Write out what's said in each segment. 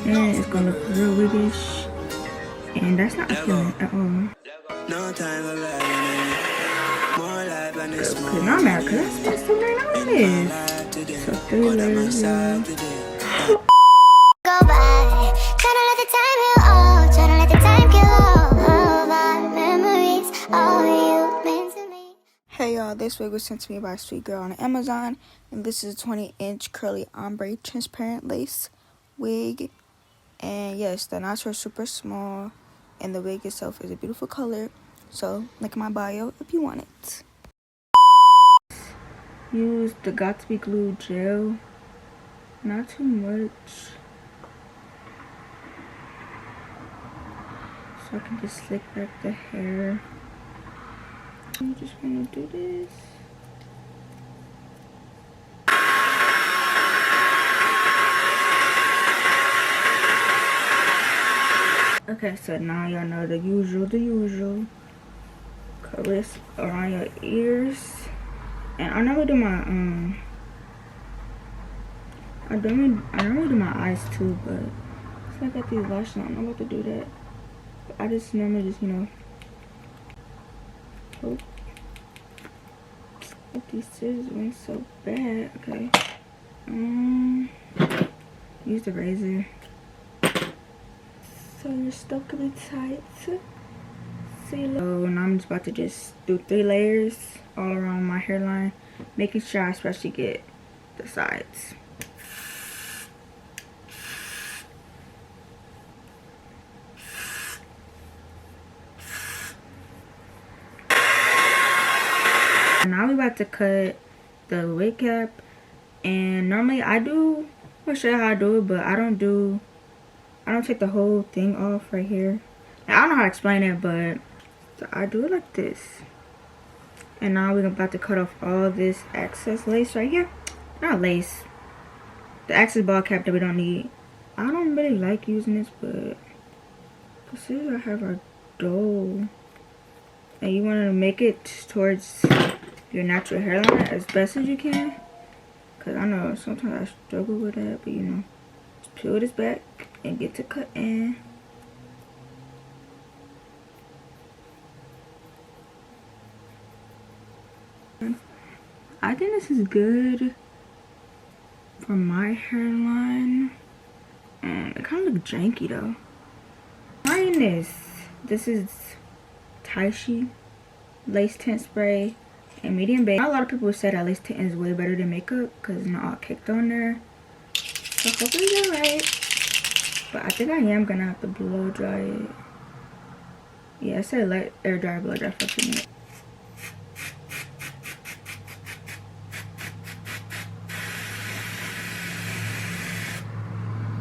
and it's gonna look real wiggish, and that's not appealing at all. No time for more life and it's more. Cause now I'm mad, cause I spent $79. So 3 layers here. Go by, tryna let the time heal all, tryna let the time kill all of our memories, all you meant to me. Hey y'all, this wig was sent to me by Sweetgirl on Amazon, and this is a 20-inch curly ombre transparent lace wig. And yes, the knots are super small, and the wig itself is a beautiful color. So link in my bio if you want it. Use the Got To Be Glue gel, not too much, so I can just slick back the hair. I'm just gonna do this. Okay, so now y'all know the usual. Caress around your ears. And I normally do my I normally do my eyes too, but since I got these lashes on, I'm about to do that. But I just normally just, you know, oh, but these scissors went so bad. Okay, use the razor so your stuff can be tight. See, so now I'm just about to just do 3 layers all around my hairline, making sure I especially get the sides. Now we're about to cut the wig cap, and normally I'll show you how I do it, but I don't take the whole thing off right here. Now, I don't know how to explain it, but so I do it like this. And now we're about to cut off all this excess lace right here. Not lace, the excess ball cap that we don't need. I don't really like using this, but the scissors I have are dull, and you want to make it towards your natural hairline as best as you can, because I know sometimes I struggle with that, but you know, just peel this back and get to cutting. I think this is good for my hairline. It kind of look janky though. Trying this. This is Taishi lace tint spray and medium base. A lot of people say that lace tint is way better than makeup because it's not all caked on there. So hopefully they're right. But I think I am gonna have to blow dry it. Yeah, I said let air dry, blow dry for 2 minutes.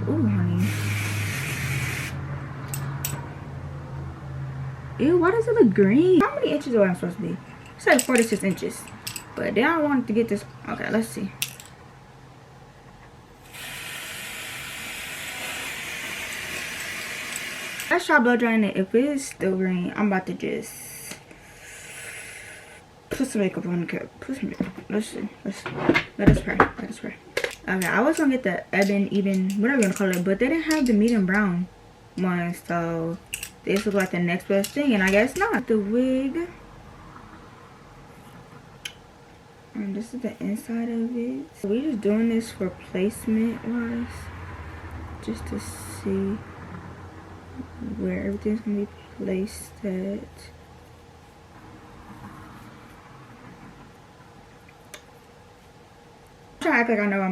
Ooh, honey. Ew, why does it look green? How many inches am I supposed to be? It's like 46 inches. But then I wanted to get this. Okay, let's see. Let's try blow drying it. If it is still green, I'm about to just put some makeup on the cap. Put some makeup. Let's see. Let us pray. Okay, I was gonna get the even, whatever you wanna call it, but they didn't have the medium brown one, so this looked like the next best thing, and I guess not. The wig, and this is the inside of it. So we're just doing this for placement wise, just to see where everything's gonna be placed at. I'm trying to act like I know what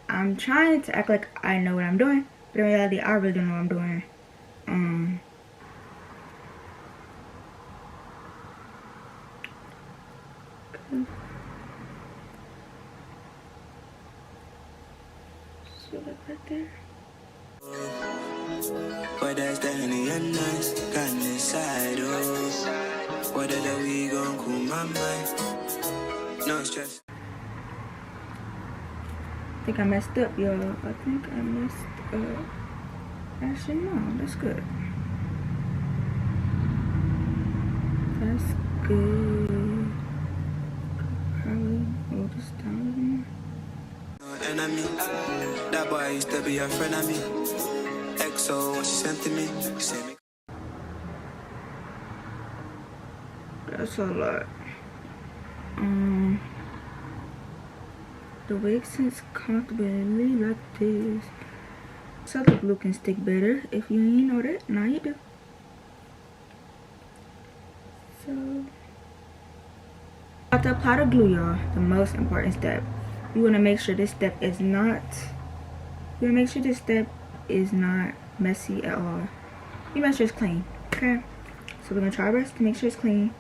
I'm trying to act like I know what I'm doing, but in reality I really don't know what I'm doing. So look right there. But that's definitely a nice kind of side, oh. Whether that we gon' cool my mind. No stress. I think I messed up, y'all. I think I messed up. Actually, no, that's good. That's good. Probably hold this down a little more. enemy. That boy used to be a friend of me. XO, what she sent to me. Say me. That's a lot. The wig sits comfortably like this, so the glue can stick better. If you ain't know that, now you do. So, about to apply the glue, y'all. The most important step. You want to make sure this step is not. You want to make sure this step is not messy at all. You make sure it's clean. Okay. So we're gonna try our best to make sure it's clean.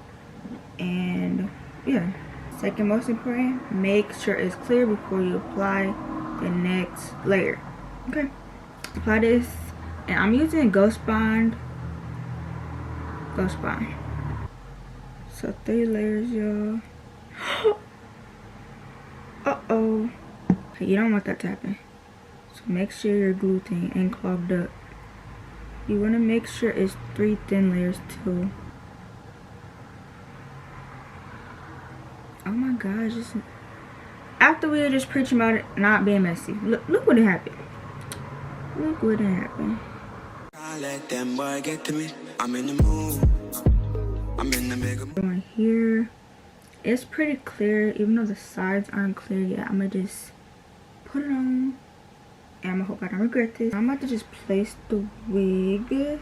And yeah. Second most important, make sure it's clear before you apply the next layer. Okay. Apply this, and I'm using Ghost Bond. So 3 layers, y'all. Uh-oh. Okay, you don't want that to happen. So make sure your glue thing ain't clogged up. You want to make sure it's 3 thin layers too. Oh my gosh, after we were just preaching about it not being messy, look what happened. Look what happened. Can't let them boy get to me. I'm in the mood. I'm in the mega mood. Going here, it's pretty clear, even though the sides aren't clear yet. I'm gonna just put it on, and I'm gonna hope I don't regret this. I'm about to just place the wig.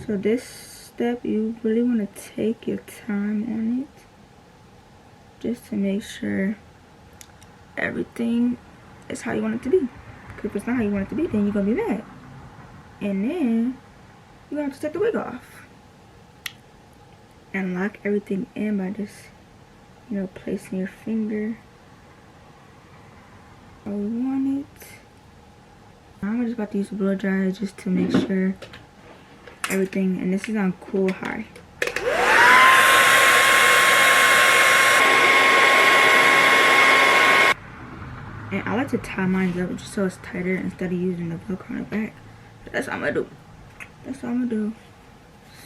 So this step, you really want to take your time on it, just to make sure everything is how you want it to be. Because if it's not how you want it to be, then you're gonna be mad, and then you're gonna have to take the wig off and lock everything in by just, you know, placing your finger how we want it. I'm just about to use a blow dryer just to make sure everything, and this is on cool high. And I like to tie mine up just so it's tighter instead of using the Velcro on the back. But that's what I'm gonna do. That's what I'm gonna do.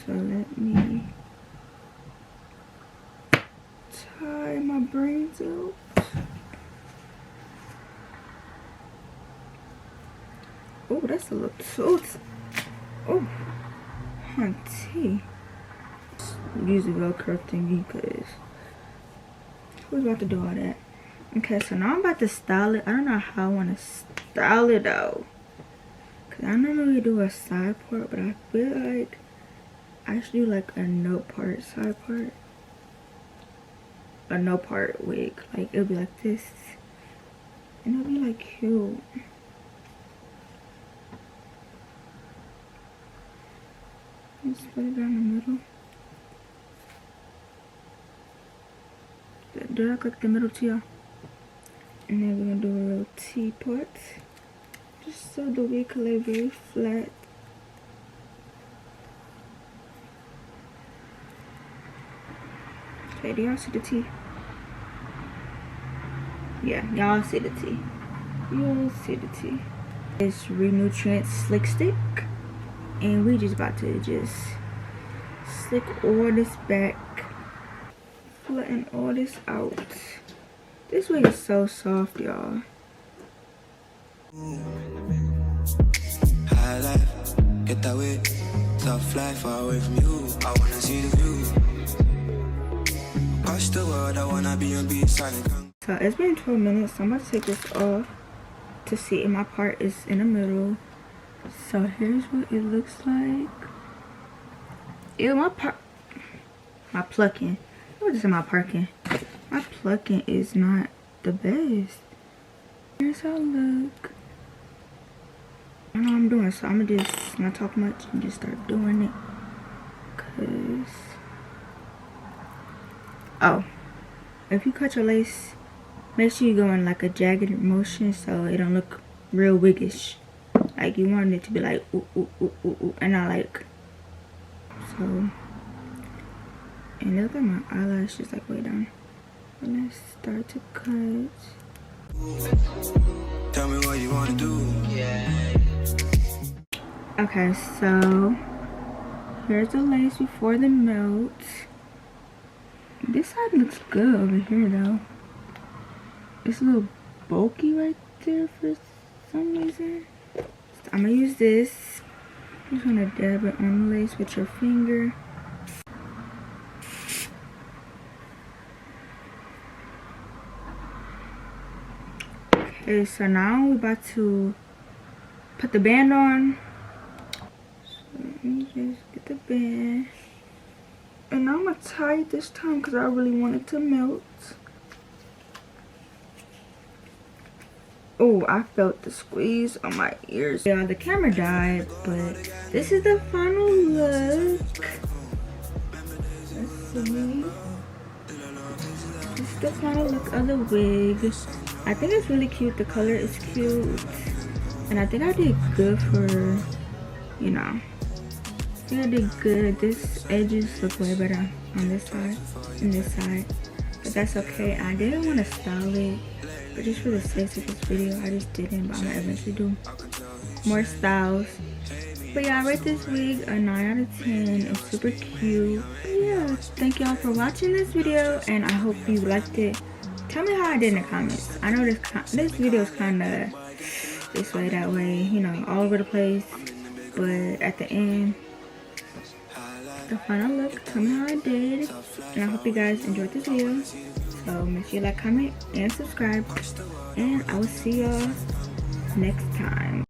So let me tie my brains out. Oh, that's a little tooth. Oh, hunty. Use the Velcro thingy because who's about to do all that? Okay, so now I'm about to style it. I don't know how I want to style it though, because I normally do a side part, but I feel like I should do like a no part side part. A no part wig. Like it'll be like this. And it'll be like cute. Let's put it down the middle. Do I look like the middle to y'all? And then we're gonna do a little teapot, just so the wig can lay very flat. Okay, do y'all see the tea? Yeah, y'all see the tea. You'll see the tea. It's Renutrient Slick Stick, and we just about to just slick all this back, flatten all this out. This wig is so soft, y'all. High life, get that way. Tough life, far away from you. I wanna see the view. Across the world, I wanna be on beat silent. So it's been 12 minutes, so I'm about to take this off to see if my part is in the middle. So here's what it looks like. Ew, my plucking. What is my parking? My plucking is not the best. Here's how it look. I know what I'm doing, so I'm gonna just not talk much and just start doing it. Cause oh, if you cut your lace, make sure you go in like a jagged motion so it don't look real wiggish. Like you want it to be like ooh ooh ooh ooh ooh, and not like so. And look at my eyelashes like way down. And let's start to cut. Tell me what you wanna do. Okay, so here's the lace before the melt. This side looks good over here though. It's a little bulky right there for some reason. So I'm gonna use this. I'm just gonna dab it on the lace with your finger. Okay, so now we're about to put the band on. So let me just get the band. And I'm gonna tie it this time because I really want it to melt. Oh, I felt the squeeze on my ears. Yeah, the camera died, but this is the final look. Let's see. This is the final look of the wig. I think it's really cute. The color is cute. And I think I did good for, you know. I think I did good. This edges look way better on this side and this side. But that's okay. I didn't want to style it. But just for the sake of this video, I just didn't. But I'm gonna eventually do more styles. But yeah, I rate this wig a 9 out of 10. It's super cute. But yeah, thank y'all for watching this video, and I hope you liked it. Tell me how I did in the comments. I know this video is kind of this way, that way, you know, all over the place. But at the end, the final look, tell me how I did. And I hope you guys enjoyed this video. So make sure you like, comment, and subscribe. And I will see y'all next time.